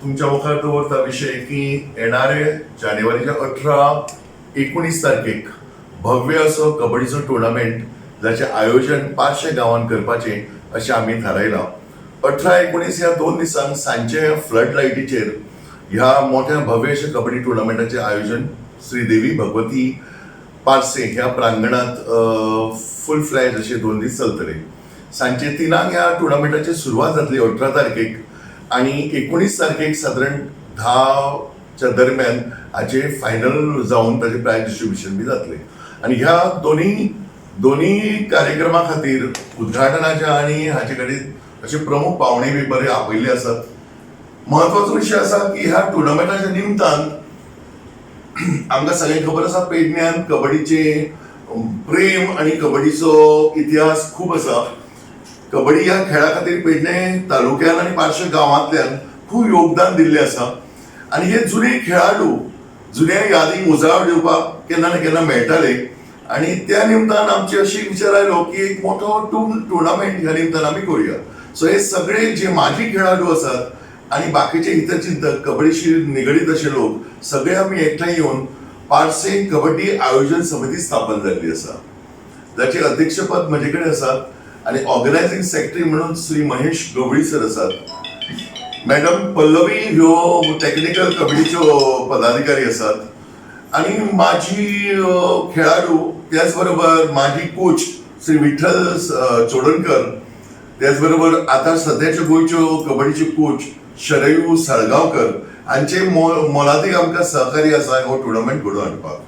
तुमच्या मुखार दवरता विषय की येणारे जानेवारीच्या 18-19 तारखेक भव्य असो कबड्डीचो टुर्नामेंट जाचे आयोजन 500 गावांत करपाचे अशें आमी थारायलां. 18-19 ह्या 2 दिसांक सांजे फ्लड लायटीचेर ह्या मोठ्या भव्य अशें कबड्डी टुर्नामेंटाचें आयोजन श्रीदेवी भगवती पार्से ह्या प्रांगणात फुल फ्लॅज असे 2 दीस चलतले. सांजे 3 ह्या टुर्नामेंटाची सुरवात जातली 18 तारखेक आणि 19 तारखेक साधारण 10च्या दरम्यान हाचे फायनल जावन ताचे प्रायज डिस्ट्रीब्युशन बी जातले. आणि ह्या दोन्ही कार्यक्रमा खातीर उद्घाटनाच्या आणि हाचे कडेन असे प्रमुख पावणे बी बरे आपयल्ले आसात. महत्वाचो विषय असा की ह्या टुर्नामेंटाच्या निमतान आमकां सगळ्यांक खबर आसा पेडण्यान कबड्डीचे प्रेम आणि कबड्डीचो इतिहास खूप आसा. कबड्डी ह्या खेळा खातीर पेडणे तालुक्यान आणि पार्श्व गावांतल्यान खूप योगदान दिल्लें आसा. आणि हे जुने खेळाडू जुन्या यादीक उजाळ दिवपाक केन्ना ना केन्ना मेळटाले. आणि त्या निमतान आमची अशी विचार आयलो की एक मोठो टुर्नामेंट ह्या निमतान आमी करूया. सो हे सगळे जे माजी खेळाडू आसात आणि बाकीचे हितचिंतक कबड्डीशी निगडीत असे लोक सगळे आम्ही एकठांय येऊन पार्से कबड्डी आयोजन समिती स्थापन झाली आसा, जाचे अध्यक्षपद म्हजे कडेन आसात. आणि ऑर्गनायझिंग सेक्रेटरी म्हणून श्री महेश गवळी सर आसात. मॅडम पल्लवी ह्यो टेक्निकल कबड्डीच्यो पदाधिकारी आसात. आणि माझी खेळाडू त्याचबरोबर माझी कोच श्री विठ्ठल चोडणकर, त्याचबरोबर आता सध्याच्या गोंयच्यो कबड्डीचे कोच शरयू साळगांवकर हांचे मोलादीक आमकां सहकार्य आसा हो टुर्नामेंट घडोवन हाडपाक.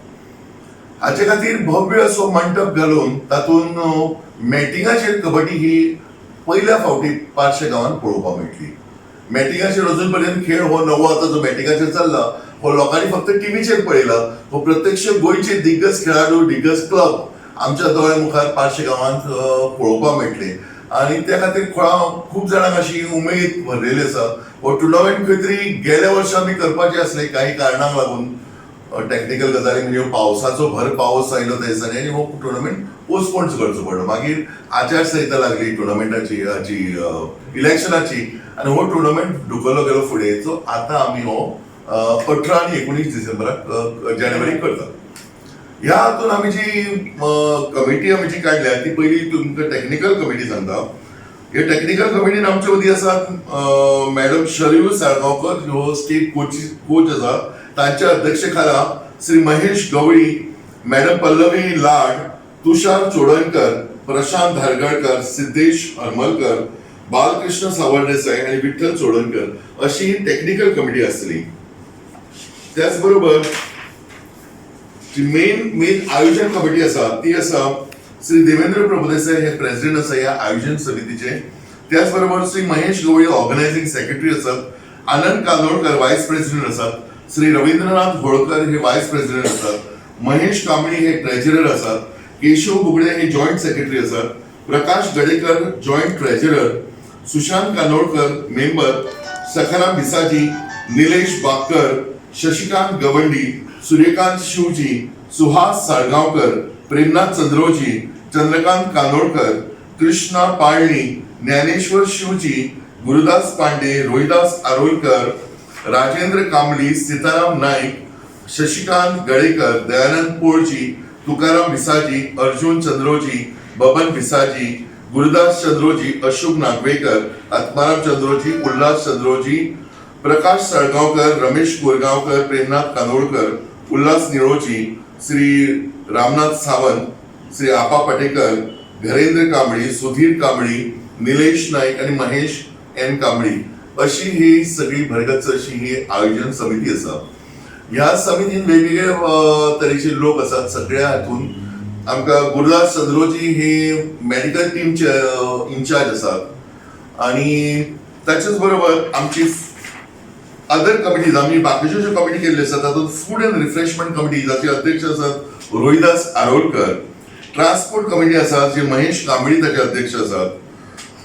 हाचे खातीर भव्य असो मंडप घालून तातूंत मॅटिंगाचेर कबड्डी ही पहिल्या फावटी पार्श्व गांवांत पळोवपाक मेळटली. मॅटिंगाचेर अजून पर्यंत खेळ हो नवो आता जो मॅटिंगाचेर चल्ला हो लोकांनी फक्त टीव्हीचेर पळयला. हो प्रत्यक्ष गोंयचे दिग्गज खेळाडू दिग्गज क्लब आमच्या दोळ्या मुखार पार्श्व गांवांत पळोवपाक मेळटले. आणि त्या खातीर खूप जाणांक अशी उमेद भरलेली आसा. हो टुर्नामेंट खंय तरी गेल्या वर्सा आमी करपाचे आसले, काही कारणांक लागून टेक्निकल गजाली म्हणजे पावसाचो भर पावस आयलो त्या दिसांनी आणि हो टुर्नामेंट पोस्टपोन करचो पडलो. मागीर आचारसंहिता लागली टुर्नामेंटाची हाची इलेक्शनाची आणि हो टुर्नामेंट ढुकलो गेलो फुडें. सो आता आमी हो 18 आणि 19 डिसेंबराक जानेवारीक करतात. ह्या हातून आमी जी कमिटी आमी जी काडल्या ती पहिली तुमकां टेक्निकल कमिटी सांगता. हे टेक्निकल कमिटीन आमचे मदीं आसात मॅडम शरयू साळगांवकर ह्यो स्टेट कोच आसा. तांच्या अध्यक्षेखाला श्री महेश गवळी, मॅडम पल्लवी लाड, तुषार चोडणकर, प्रशांत धारगळकर, सिद्धेश हरमलकर, बालकृष्ण सावरदेसाई आणि विठ्ठल चोडणकर अशी टेक्निकल कमिटी आसतली. त्याचबरोबर जी मेन आयोजन कमिटी आसा ती आसा श्री देवेंद्र प्रभुदेसाई हे प्रेसिडेंट आसा ह्या आयोजन समितीचे. त्याचबरोबर श्री महेश गवळी ऑर्गनायझिंग सेक्रेटरी आसात. आनंद कानोडकर वायस प्रेसिडेंट आसात. श्री रवींद्रनाथ होळकर हे वायस प्रेसिडेंट आसात. महेश कांबळी हे ट्रेजरर आसात. केशव बुगडे हे जॉईंट सेक्रेटरी आसात. Prakash Gadekar joint treasurer. Sushant Kanodkar member. Sakharam Bhisaji, Nilesh Bakar, Shashikant गवंडी, सूर्यकांत शिवजी, सुहास साळगांवकर, प्रेमनाथ चंद्रोजी, चंद्रकांत कानोडकर, कृष्णा पाळणी, ज्ञानेश्वर शिवजी, गुरुदास पांडे, रोहिदास आरोलकर, राजेंद्र कांबळी, सीताराम नाईक, शशिकांत गळेकर, दयानंद पोळजी, तुकाराम भिसाजी, अर्जुन चंद्रोजी, बबन भिसाजी, गुरुदास चंद्रोजी, अशोक नागवेकर, आत्माराम चंद्रोजी, उल्हास चंद्रोजी, प्रकाश साळगांवकर, रमेश कोरगांवकर, प्रेमनाथ कानोडकर, उल्हास निळोजी, श्री रामनाथ सावंत, श्री आपा पटेकर, घरेंद्र कांबळी, सुधीर कांबळी, निलेश नाईक आणि महेश एन कांबळी अशी ही सगळी भरगच्च अशी ही आयोजन समिती आसा. ह्या समितीन वेगवेगळे तरेचे लोक आसात. सगळ्या हातून आमकां गुरुदास चंद्रोजी हे मेडिकल टीमचे इन्चार्ज आसात. आणि त्याच्याच बरोबर आमची अदर कमिटीज आम्ही बाकीच्यो ज्यो कमिटी केल्ल्यो आसात तातूंत फूड अँड रिफ्रेशमेंट कमिटी जाचे अध्यक्ष आसात रोहिदास आरोलकर. ट्रान्सपोर्ट कमिटी आसा जे महेश कांबळी ताचे अध्यक्ष आसात.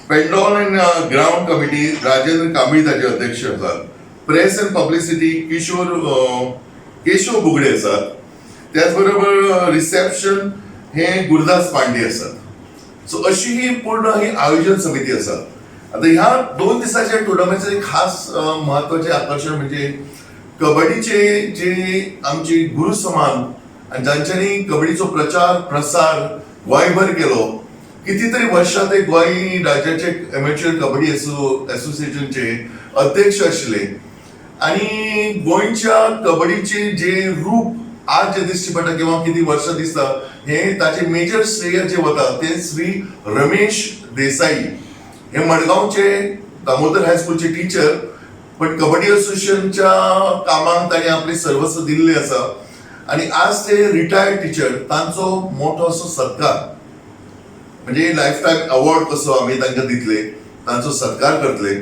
Pandal and ground committee Rajendra Kambli ताचे अध्यक्ष आसात. Press and publicity Keshav Bugade आसात. त्याचबरोबर रिसेप्शन हे गुरुदास पांडे आसात. सो अशी ही पूर्ण ही आयोजन समिती आसा. आता ह्या 2 दिवसाच्या टुर्नामेंटचं एक खास महत्वाचे आकर्षण म्हणजे कबड्डीचे जे आमचे गुरु समान आणि ज्यांच्यानी कबड्डीचो प्रचार प्रसार गोंयभर केलो, कितीतरी वर्षां ते गोंय राज्याचे एमेच्युअर कबड्डी असोसिएशनचे अध्यक्ष आशिल्ले आणि गोंयच्या कबड्डीचे जे रूप आज जे दिश्टी पडटा किंवा किती वर्ष दिसता हे ताचे मेजर श्रेय जे वता ते श्री रमेश देसाई हे मडगावचे दामोदर हायस्कूलचे टीचर, पण कबड्डी असोसिएशनच्या कामाक तांणी आपले सर्वस्व दिल्ले आसा आणि आज ते रिटायर्ड टीचर. तांचो मोठो असो सत्कार म्हणजे लायफ टायम अवॉर्ड कसो आम्ही तांकां दितले, तांचो सत्कार करतले.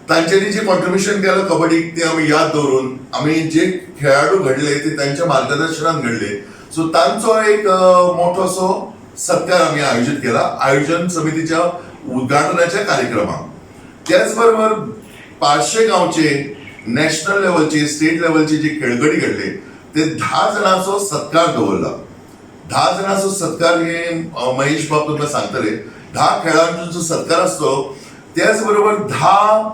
तांच्यांनी जे कॉन्ट्रिब्युशन केलं कबड्डीक ते आम्ही याद दवरून आम्ही जे खेळाडू घडले ते त्यांच्या मार्गदर्शनात घडले. सो तांचो एक मोठो असो सत्कार आम्ही आयोजित केला आयोजन समितीच्या उद्घाटनाच्या कार्यक्रमात. त्याचबरोबर पारशे गावचे नॅशनल लेवलचे स्टेट लेवलचे जे खेळगडी घडले ते 10 जणांचो सत्कार दवरला. 10 जणांचो सत्कार हे महेश बाब तुमकां सांगतले. 10 खेळाडूंचो सत्कार असतो. त्याचबरोबर 10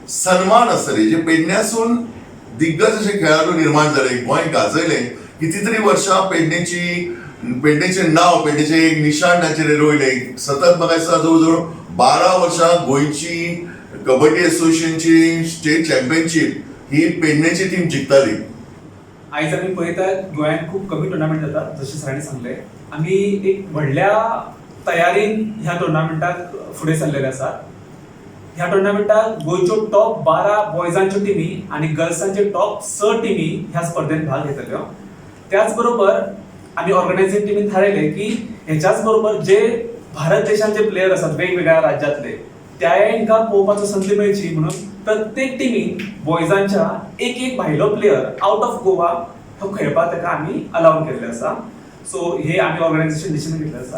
सन्मान असतले जे पेडण्यासून दिग्गज असे खेळाडू निर्माण झाले, गोंय गाजयले. कितीतरी वर्षां पेडणेचे नाव पेडणेचे एक निशाण तांचेर रोयले. सतत म्हाका दिसता जवळ 12 वर्षां गोंयची कबड्डी असोसिएशनची स्टेट चॅम्पियनशीप ही पेडणेची टीम जिखताली. आयज आमी पळयतात गोंयांत खूप कमी टुर्नामेंट जातात, जशें सरांनी सांगले. आमी एक व्हडल्या तयारीन ह्या टुर्नामेंटाक फुडें सरलेले आसात. ह्या टुर्नामेंटाक गोंयच्यो टॉप 12 बॉयजांच्यो टीमी आणि गर्ल्सांचे टॉप 6 टीमी ह्या स्पर्धेत भाग घेतल्यो. त्याच बरोबर आम्ही ऑर्गनायझिंग टीमीन थारायले की ह्याच्याच बरोबर जे भारत देशांचे प्लेयर असतात वेगवेगळ्या राज्यातले त्यांका पळोवपाचो संधी मेळची म्हणून प्रत्येक टीमीन बॉयजांच्या एक भायलो प्लेयर आउट ऑफ गोवा तो खेळपाक ताका आमी अलाव केल्ले आसा. सो हे आमी ऑर्गनायझेशन डिसिजन घेतलें आसा.